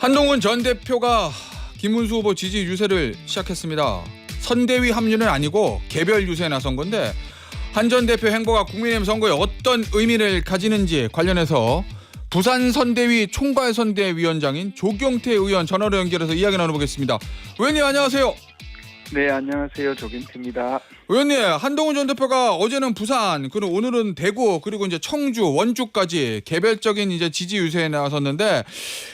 한동훈 전 대표가 김문수 후보 지지 유세를 시작했습니다. 선대위 합류는 아니고 개별 유세에 나선 건데 한 전 대표 행보가 국민의힘 선거에 어떤 의미를 가지는지 관련해서 부산 선대위 총괄선대위원장인 조경태 의원 전화로 연결해서 이야기 나눠보겠습니다. 의원님 안녕하세요. 네, 안녕하세요. 조경태입니다. 의원님, 한동훈 전 대표가 어제는 부산, 그리고 오늘은 대구, 그리고 이제 청주, 원주까지 개별적인 이제 지지 유세에 나섰는데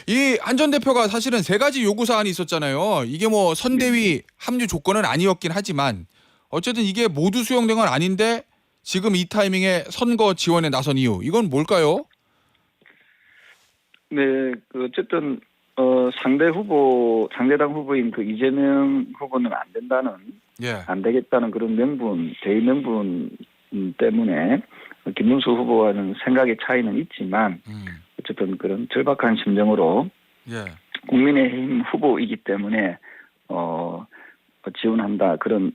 이 한 전 대표가 사실은 세 가지 요구 사안이 있었잖아요. 이게 뭐 선대위 합류 조건은 아니었긴 하지만 어쨌든 이게 모두 수용된 건 아닌데 지금 이 타이밍에 선거 지원에 나선 이유, 이건 뭘까요? 네, 어쨌든 상대당 후보인 그 이재명 후보는 안 된다는, 예. 안 되겠다는 그런 대의 명분 때문에 김문수 후보와는 생각의 차이는 있지만 어쨌든 그런 절박한 심정으로 예. 국민의힘 후보이기 때문에 지원한다 그런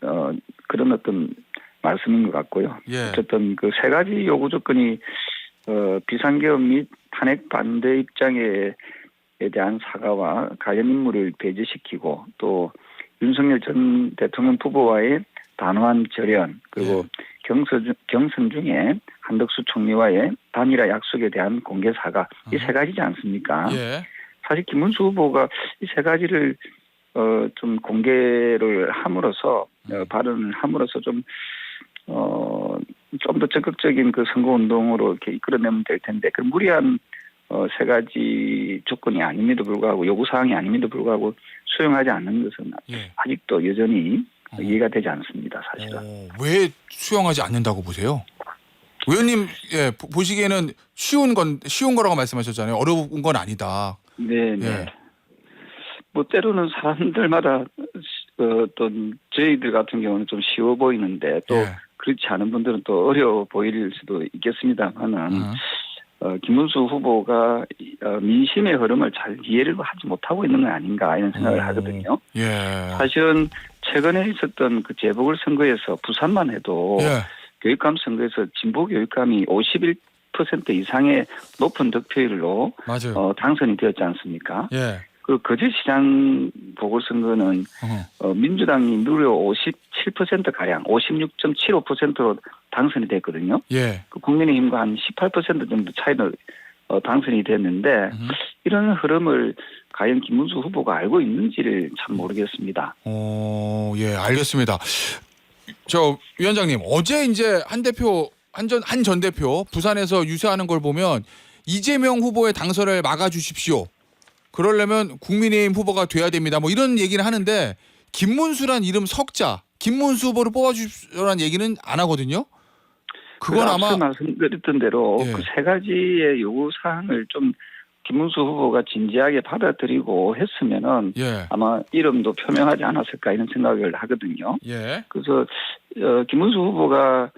어떤 말씀인 것 같고요. 예. 어쨌든 그 세 가지 요구 조건이 비상계엄 및 탄핵 반대 입장에 대한 사과와 관련 인물을 배제시키고 또 윤석열 전 대통령 후보와의 단호한 절연 그리고 경선 중에 한덕수 총리와의 단일화 약속에 대한 공개 사과 이 세 가지지 않습니까? 예. 사실 김문수 후보가 이 세 가지를 좀 공개를 함으로써 발언을 함으로써 좀 더 적극적인 그 선거운동으로 이렇게 이끌어내면 될 텐데 그 무리한 세 가지 조건이 아님에도 불구하고 요구사항이 아님에도 불구하고 수용하지 않는 것은 아직도 여전히 이해가 되지 않습니다. 사실은. 왜 수용하지 않는다고 보세요? 의원님 보시기에는 쉬운 거라고 말씀하셨잖아요. 어려운 건 아니다. 네. 뭐 때로는 사람들마다 또 저희들 같은 경우는 좀 쉬워 보이는데 또 그렇지 않은 분들은 또 어려워 보일 수도 있겠습니다만은 김문수 후보가 민심의 흐름을 잘 이해를 하지 못하고 있는 건 아닌가 이런 생각을 하거든요. 사실은 최근에 있었던 그 재보궐선거에서 부산만 해도 교육감 선거에서 진보 교육감이 51% 이상의 높은 득표율로 당선이 되었지 않습니까? 그 거제시장 보궐선거는 민주당이 무려 57%가량 56.75%로 당선이 됐거든요. 그 국민의힘과 한 18% 정도 차이로 당선이 됐는데 이런 흐름을 과연 김문수 후보가 알고 있는지를 참 모르겠습니다. 알겠습니다. 저 위원장님, 어제 이제 한 전 대표 부산에서 유세하는 걸 보면 이재명 후보의 당선을 막아주십시오. 그러려면 국민의힘 후보가 돼야 됩니다. 뭐 이런 얘기를 하는데 김문수란 이름 석자, 김문수 후보를 뽑아주십시오라는 얘기는 안 하거든요. 그건 아마 앞서 말씀드렸던 대로 그 세 가지의 요구 사항을 좀 김문수 후보가 진지하게 받아들이고 했으면은 아마 이름도 표명하지 않았을까 이런 생각을 하거든요. 그래서 김문수 후보가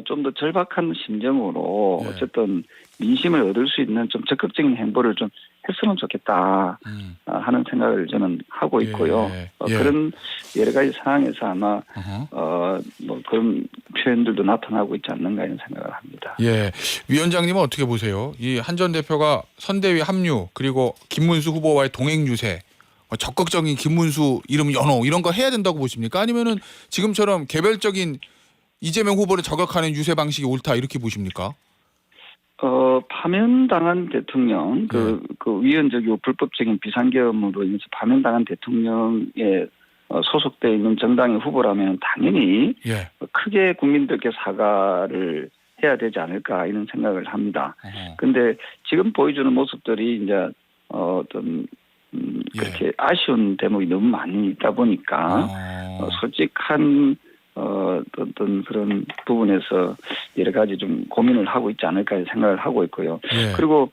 좀 더 절박한 심정으로 어쨌든 민심을 얻을 수 있는 좀 적극적인 행보를 좀 했으면 좋겠다 하는 생각을 저는 하고 있고요. 그런 여러 가지 상황에서 아마 뭐 그런 표현들도 나타나고 있지 않는가 이런 생각을 합니다. 위원장님은 어떻게 보세요? 이 한 전 대표가 선대위 합류 그리고 김문수 후보와의 동행 유세, 적극적인 김문수 이름 연호 이런 거 해야 된다고 보십니까? 아니면은 지금처럼 개별적인 이재명 후보를 저격하는 유세 방식이 옳다 이렇게 보십니까? 파면당한 대통령, 그 위헌적이고 불법적인 비상계엄으로 인해서 파면당한 대통령에 소속되어 있는 정당의 후보라면 당연히 크게 국민들께 사과를 해야 되지 않을까 이런 생각을 합니다. 그런데 지금 보여주는 모습들이 이제 어떤 그렇게 아쉬운 대목이 너무 많이 있다 보니까 솔직한 어떤 그런 부분에서 여러 가지 좀 고민을 하고 있지 않을까 생각을 하고 있고요. 그리고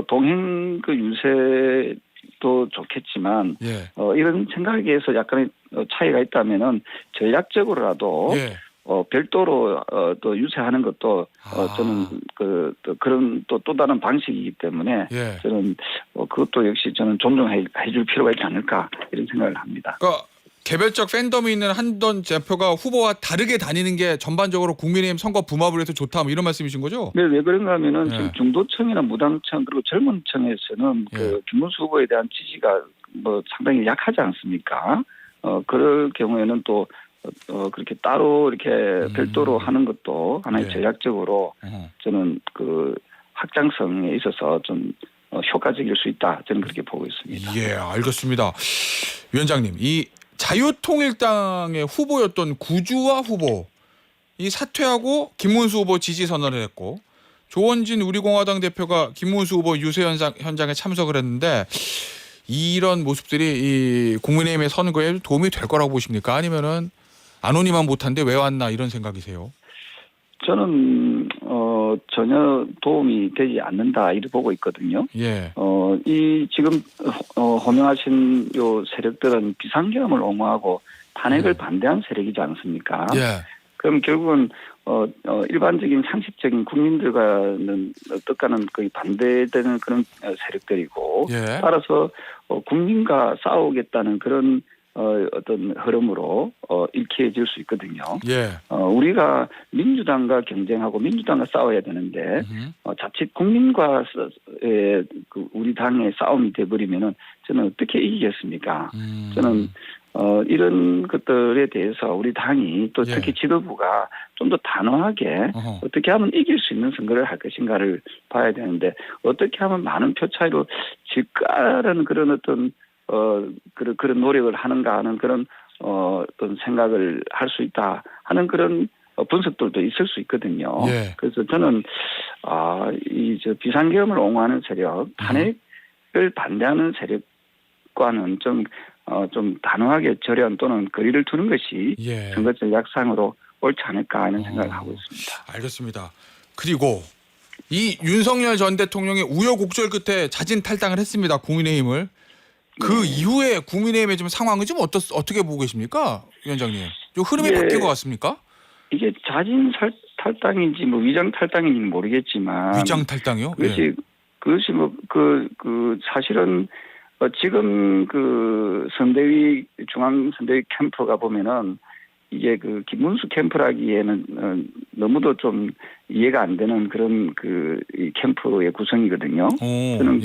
동행 그 유세도 좋겠지만 이런 생각에서 약간의 차이가 있다면은 전략적으로라도 별도로 또 유세하는 것도 저는 그런 또 다른 방식이기 때문에 저는 그것도 역시 저는 존중해 줄 필요가 있지 않을까 이런 생각을 합니다. 그러니까 개별적 팬덤이 있는 한 전 대표가 후보와 다르게 다니는 게 전반적으로 국민의힘 선거 붐업을 해서 좋다 뭐 이런 말씀이신 거죠? 네, 왜 그런가 하면은 예. 지금 중도층이나 무당층 그리고 젊은 층에서는 예. 그 김문수 후보에 대한 지지가 뭐 상당히 약하지 않습니까? 그럴 경우에는 또 그렇게 따로 이렇게 별도로 하는 것도 하나의 예. 전략적으로 저는 그 확장성에 있어서 좀 효과적일 수 있다. 저는 그렇게 보고 있습니다. 예, 알겠습니다. 위원장님, 이 자유통일당의 후보였던 구주화 후보 이 사퇴하고 김문수 후보 지지 선언을 했고 조원진 우리공화당 대표가 김문수 후보 유세 현장에 참석을 했는데 이런 모습들이 이 국민의힘의 선거에 도움이 될 거라고 보십니까? 아니면은 안 오니만 못한데 왜 왔나 이런 생각이세요? 저는 전혀 도움이 되지 않는다 이렇게 보고 있거든요. 예. 이 지금 호명하신 요 세력들은 비상계엄을 옹호하고 탄핵을 반대한 세력이지 않습니까? 예. 그럼 결국은 일반적인 상식적인 국민들과는 어떻게는 거의 반대되는 그런 세력들이고 예. 따라서 국민과 싸우겠다는 그런 어떤 흐름으로 일치해질 수 있거든요. 예. 우리가 민주당과 경쟁하고 민주당과 싸워야 되는데 자칫 국민과의 그 우리 당의 싸움이 돼버리면은 저는 어떻게 이기겠습니까? 저는 이런 것들에 대해서 우리 당이 또 특히 지도부가 좀 더 단호하게 어떻게 하면 이길 수 있는 선거를 할 것인가를 봐야 되는데 어떻게 하면 많은 표 차이로 질까라는 그런 어떤 그런 노력을 하는가 하는 그런 어떤 생각을 할 수 있다 하는 그런 분석들도 있을 수 있거든요. 예. 그래서 저는 이 비상계엄을 옹호하는 세력, 탄핵을 반대하는 세력과는 좀 단호하게 절연 또는 거리를 두는 것이 예. 선거 전략상으로 옳지 않을까 하는 생각을 하고 있습니다. 알겠습니다. 그리고 이 윤석열 전 대통령이 우여곡절 끝에 자진 탈당을 했습니다. 국민의힘을. 그 이후에 국민의힘의 좀 상황은 좀 어떻게 보고 계십니까, 위원장님? 좀 흐름이 바뀐 것 같습니까? 이게 자진 탈당인지 뭐 위장 탈당인지는 모르겠지만 위장 탈당이요? 그것이 뭐 사실은 지금 그 선대위 중앙 선대위 캠프가 보면은 이게 그 김문수 캠프라기에는 너무도 좀 이해가 안 되는 그런 이 캠프의 구성이거든요. 저는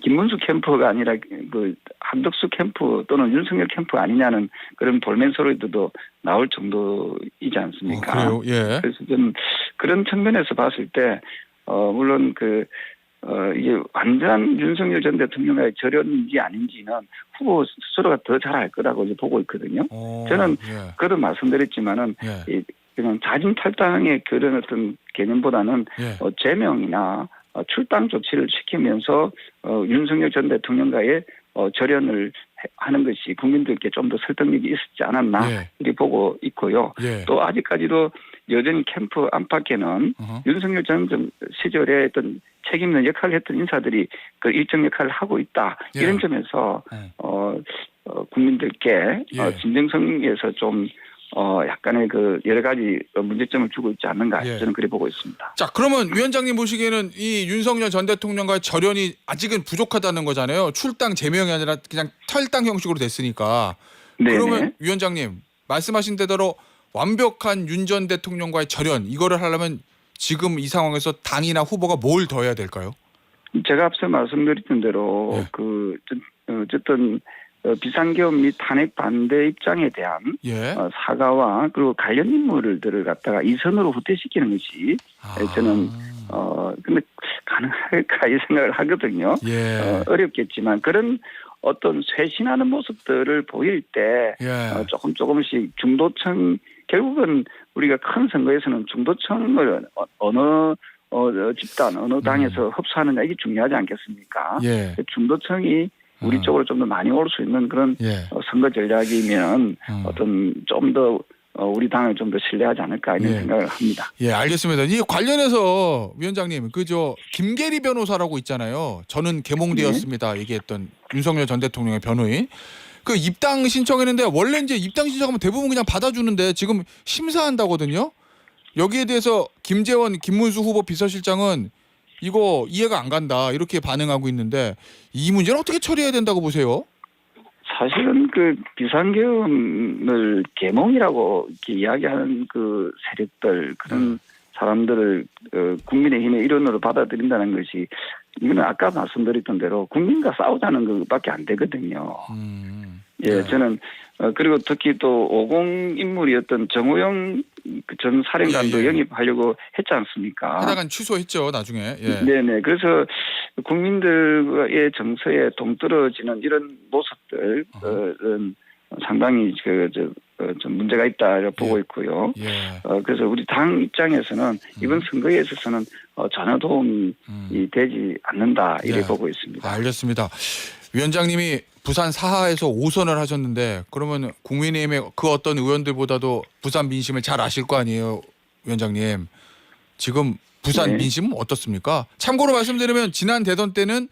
김문수 캠프가 아니라 그 한덕수 캠프 또는 윤석열 캠프 아니냐는 그런 볼멘 소리도 나올 정도이지 않습니까? 그래요? 예. 그래서 저는 그런 측면에서 봤을 때 물론 이게 완전한 윤석열 전 대통령의 절연인지 아닌지는 후보 스스로가 더 잘 알 거라고 이제 보고 있거든요. 저는 그런 말씀드렸지만은 그냥 자진 탈당의 그런 어떤 개념보다는 제명이나 출당 조치를 시키면서 윤석열 전 대통령과의 절연을 하는 것이 국민들께 좀 더 설득력이 있었지 않았나 이렇게 보고 있고요. 또 아직까지도 여전히 캠프 안팎에는 윤석열 전 시절에 어떤 책임 있는 역할을 했던 인사들이 그 일정 역할을 하고 있다. 이런 점에서 국민들께 진정성에서 좀 약간의 그 여러 가지 문제점을 주고 있지 않는가 저는 그렇게 보고 있습니다. 자, 그러면 위원장님 보시기에는 이 윤석열 전 대통령과의 절연이 아직은 부족하다는 거잖아요. 출당 제명이 아니라 그냥 탈당 형식으로 됐으니까. 네네. 그러면 위원장님 말씀하신 대로 완벽한 윤 전 대통령과의 절연 이거를 하려면 지금 이 상황에서 당이나 후보가 뭘 더 해야 될까요? 제가 앞서 말씀드렸던 대로 어쨌든 비상계엄 및 탄핵 반대 입장에 대한 사과와 그리고 관련 인물들을 갖다가 이선으로 후퇴시키는 것이 저는 근데 가능할까 이 생각을 하거든요. 어렵겠지만 그런 어떤 쇄신하는 모습들을 보일 때 조금씩 중도층 결국은 우리가 큰 선거에서는 중도층을 어느 집단 어느 당에서 흡수하느냐 이게 중요하지 않겠습니까? 중도층이 우리 쪽으로 좀 더 많이 올 수 있는 그런 선거 전략이면 어떤 좀 더 우리 당을 좀 더 신뢰하지 않을까 이런 생각을 합니다. 알겠습니다. 이 관련해서 위원장님 김계리 변호사라고 있잖아요. 저는 개몽되었습니다. 얘기했던 윤석열 전 대통령의 변호인. 그 입당 신청했는데 원래 이제 입당 신청하면 대부분 그냥 받아주는데 지금 심사한다거든요. 여기에 대해서 김문수 후보 비서실장은 이거 이해가 안 간다 이렇게 반응하고 있는데 이 문제는 어떻게 처리해야 된다고 보세요? 사실은 그 비상계엄을 계몽이라고 이렇게 이야기하는 그 세력들 그런 사람들을 국민의힘의 일원으로 받아들인다는 것이 이거는 아까 말씀드렸던 대로 국민과 싸우자는 것밖에 안 되거든요. 예, 저는 그리고 특히 또 50 인물이었던 정호영 전 사령관도 영입하려고 했지 않습니까? 하다간 취소했죠 나중에. 예. 네네. 그래서 국민들의 정서에 동떨어지는 이런 모습들은 상당히 좀 문제가 있다 보고 있고요. 예. 그래서 우리 당 입장에서는 이번 선거에 있어서는 전혀 도움이 되지 않는다 이렇게 보고 있습니다. 알겠습니다. 위원장님이 부산 사하에서 5선을 하셨는데 그러면 국민의힘의 그 어떤 의원들보다도 부산 민심을 잘 아실 거 아니에요, 위원장님. 지금 부산 민심은 어떻습니까? 참고로 말씀드리면 지난 대선 때는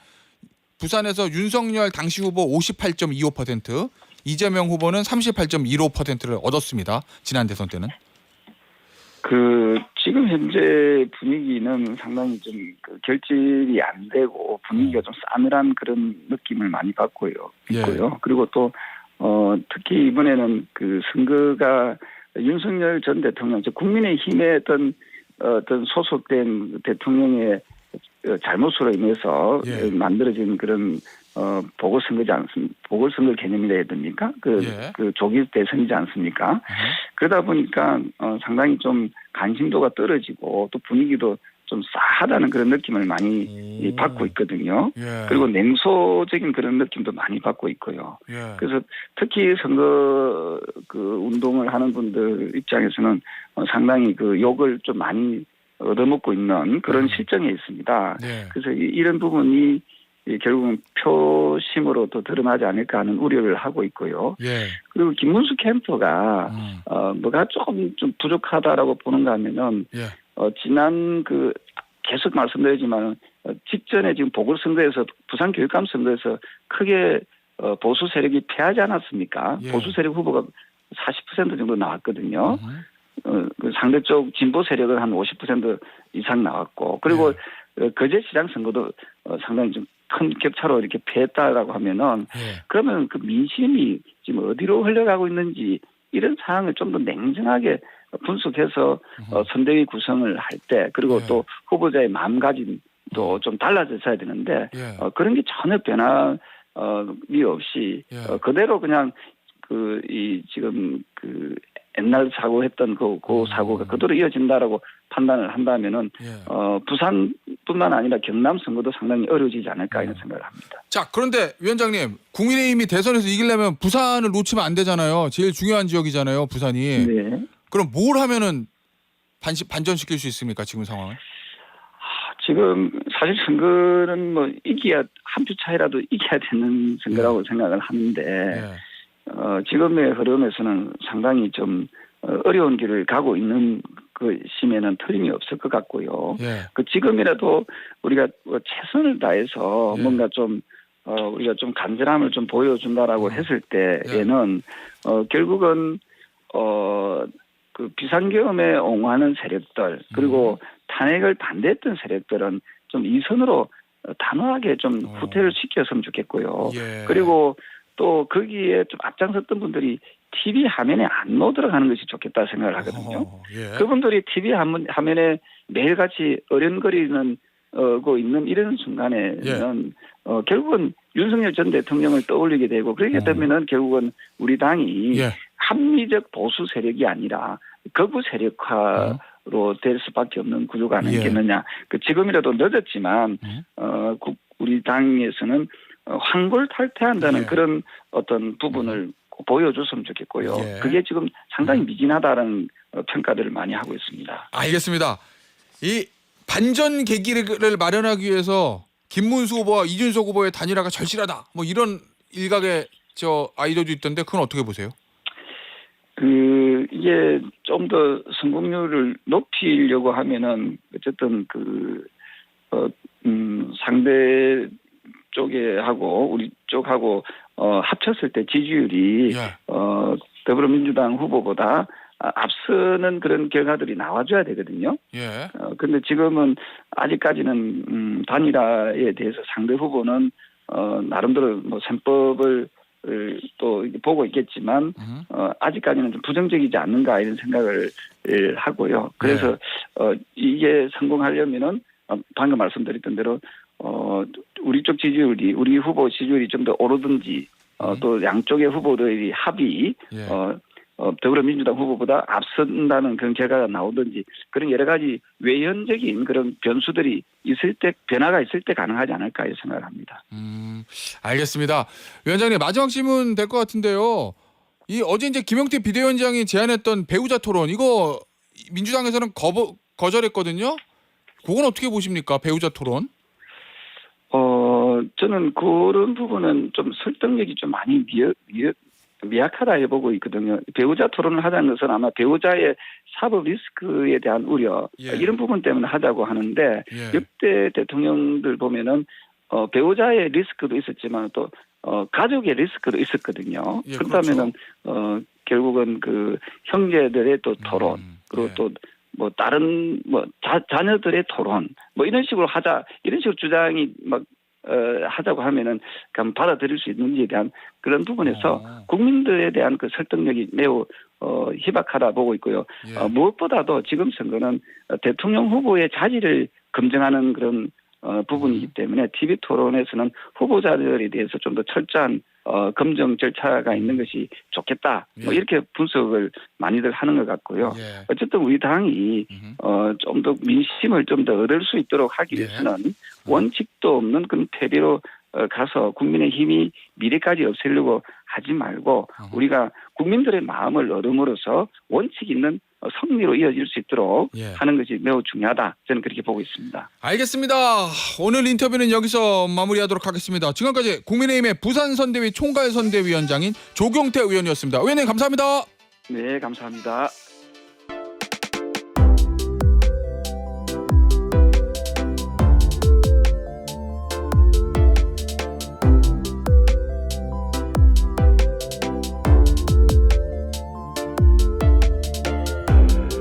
부산에서 윤석열 당시 후보 58.25%, 이재명 후보는 38.15%를 얻었습니다. 지난 대선 때는. 지금 현재 분위기는 상당히 좀 결집이 안 되고 분위기가 좀 싸늘한 그런 느낌을 많이 받고요. 있고요. 그리고 또 특히 이번에는 그 선거가 윤석열 전 대통령, 국민의힘의 어떤 소속된 대통령의 잘못으로 인해서 만들어진 그런 보궐선거 개념이라 해야 됩니까? 그 조기 대선이지 않습니까? 그러다 보니까 상당히 좀 관심도가 떨어지고 또 분위기도 좀 싸하다는 그런 느낌을 많이 받고 있거든요. 그리고 냉소적인 그런 느낌도 많이 받고 있고요. 그래서 특히 선거 운동을 하는 분들 입장에서는 상당히 욕을 좀 많이 얻어먹고 있는 그런 실정에 있습니다. 그래서 이런 부분이 결국은 표심으로 또 드러나지 않을까 하는 우려를 하고 있고요. 그리고 김문수 캠프가 뭐가 조금 좀 부족하다라고 보는가 하면은 지난 계속 말씀드리지만 직전에 지금 보궐선거에서 부산 교육감 선거에서 크게 보수 세력이 패하지 않았습니까? 보수 세력 후보가 40% 정도 나왔거든요. 상대쪽 진보 세력은 한 50% 이상 나왔고 그리고 거제시장 선거도 상당히 좀 큰 격차로 이렇게 패했다라고 하면은 그러면 그 민심이 지금 어디로 흘러가고 있는지 이런 상황을 좀 더 냉정하게 분석해서 선대위 구성을 할 때 그리고 또 후보자의 마음가짐도 좀 달라졌어야 되는데 그런 게 전혀 변함이 없이 그대로 그냥 지금 옛날 사고했던 그 사고가 그대로 이어진다라고 판단을 한다면은 부산뿐만 아니라 경남 선거도 상당히 어려워지지 않을까 이런 생각을 합니다. 자, 그런데 위원장님, 국민의힘이 대선에서 이기려면 부산을 놓치면 안 되잖아요. 제일 중요한 지역이잖아요, 부산이. 그럼 뭘 하면은 반전시킬 수 있습니까, 지금 상황을? 지금 사실 선거는 뭐 이겨야 한 표 차이라도 이겨야 되는 선거라고 생각을 하는데 지금의 흐름에서는 상당히 좀 어려운 길을 가고 있는 것임에는 틀림이 없을 것 같고요. 지금이라도 우리가 최선을 다해서 뭔가 좀 우리가 좀 간절함을 좀 보여준다라고 했을 때에는 결국은 그 비상계엄에 옹호하는 세력들 그리고 탄핵을 반대했던 세력들은 좀 이선으로 단호하게 좀 후퇴를 시켰으면 좋겠고요. 그리고 또 거기에 좀 앞장섰던 분들이 TV 화면에 안 들어가는 것이 좋겠다 생각을 하거든요. 그분들이 TV 화면에 매일같이 어련거리는 고 있는 이런 순간에는 결국은 윤석열 전 대통령을 떠올리게 되고 그렇게 되면은 결국은 우리 당이 합리적 보수 세력이 아니라 극우 세력화로 될 수밖에 없는 구조가 아니겠느냐. 지금이라도 늦었지만 우리 당에서는 황골탈퇴한다는 그런 어떤 부분을 보여줬으면 좋겠고요. 그게 지금 상당히 미진하다는 평가들을 많이 하고 있습니다. 알겠습니다. 이 반전 계기를 마련하기 위해서 김문수 후보와 이준석 후보의 단일화가 절실하다. 뭐 이런 일각의 아이디어도 있던데 그건 어떻게 보세요? 이게 좀 더 성공률을 높이려고 하면은 어쨌든 상대 쪽에 하고 우리 쪽하고 합쳤을 때 지지율이 더불어민주당 후보보다 앞서는 그런 결과들이 나와줘야 되거든요. 그런데 지금은 아직까지는 단일화에 대해서 상대 후보는 나름대로 뭐 셈법을 또 보고 있겠지만 아직까지는 좀 부정적이지 않는가 이런 생각을 하고요. 그래서 이게 성공하려면은 방금 말씀드렸던 대로 우리 쪽 지지율이 우리 후보 지지율이 좀 더 오르든지 또 양쪽의 후보들이 합이 더불어민주당 후보보다 앞선다는 그런 결과가 나오든지 그런 여러 가지 외연적인 그런 변수들이 있을 때 변화가 있을 때 가능하지 않을까 이런 생각을 합니다. 알겠습니다. 위원장님 마지막 질문 될 것 같은데요. 이 어제 이제 김용태 비대위원장이 제안했던 배우자 토론 이거 민주당에서는 거절했거든요. 그건 어떻게 보십니까? 배우자 토론? 저는 그런 부분은 좀 설득력이 좀 많이 미약하다 해보고 있거든요. 배우자 토론을 하자는 것은 아마 배우자의 사법 리스크에 대한 우려 이런 부분 때문에 하자고 하는데 역대 대통령들 보면은 배우자의 리스크도 있었지만 또 가족의 리스크도 있었거든요. 그렇다면은 결국은 그 형제들의 또 토론 그리고 또 뭐 다른 뭐 자녀들의 토론 뭐 이런 식으로 하자 이런 식으로 주장이 막 하자고 하면은 그럼 받아들일 수 있는지에 대한 그런 부분에서 국민들에 대한 그 설득력이 매우 희박하다 보고 있고요. 무엇보다도 지금 선거는 대통령 후보의 자질을 검증하는 그런 부분이기 때문에 TV 토론에서는 후보자들에 대해서 좀 더 철저한 검증 절차가 있는 것이 좋겠다. 뭐 이렇게 분석을 많이들 하는 것 같고요. 어쨌든 우리 당이 좀 더 민심을 좀 더 얻을 수 있도록 하기 위해서는 원칙도 없는 그런 패배로 가서 국민의힘이 미래까지 없애려고 하지 말고 우리가 국민들의 마음을 얻음으로써 원칙 있는 승리로 이어질 수 있도록 하는 것이 매우 중요하다. 저는 그렇게 보고 있습니다. 알겠습니다. 오늘 인터뷰는 여기서 마무리하도록 하겠습니다. 지금까지 국민의힘의 부산선대위 총괄선대위원장인 조경태 의원이었습니다. 의원님 감사합니다. 네, 감사합니다.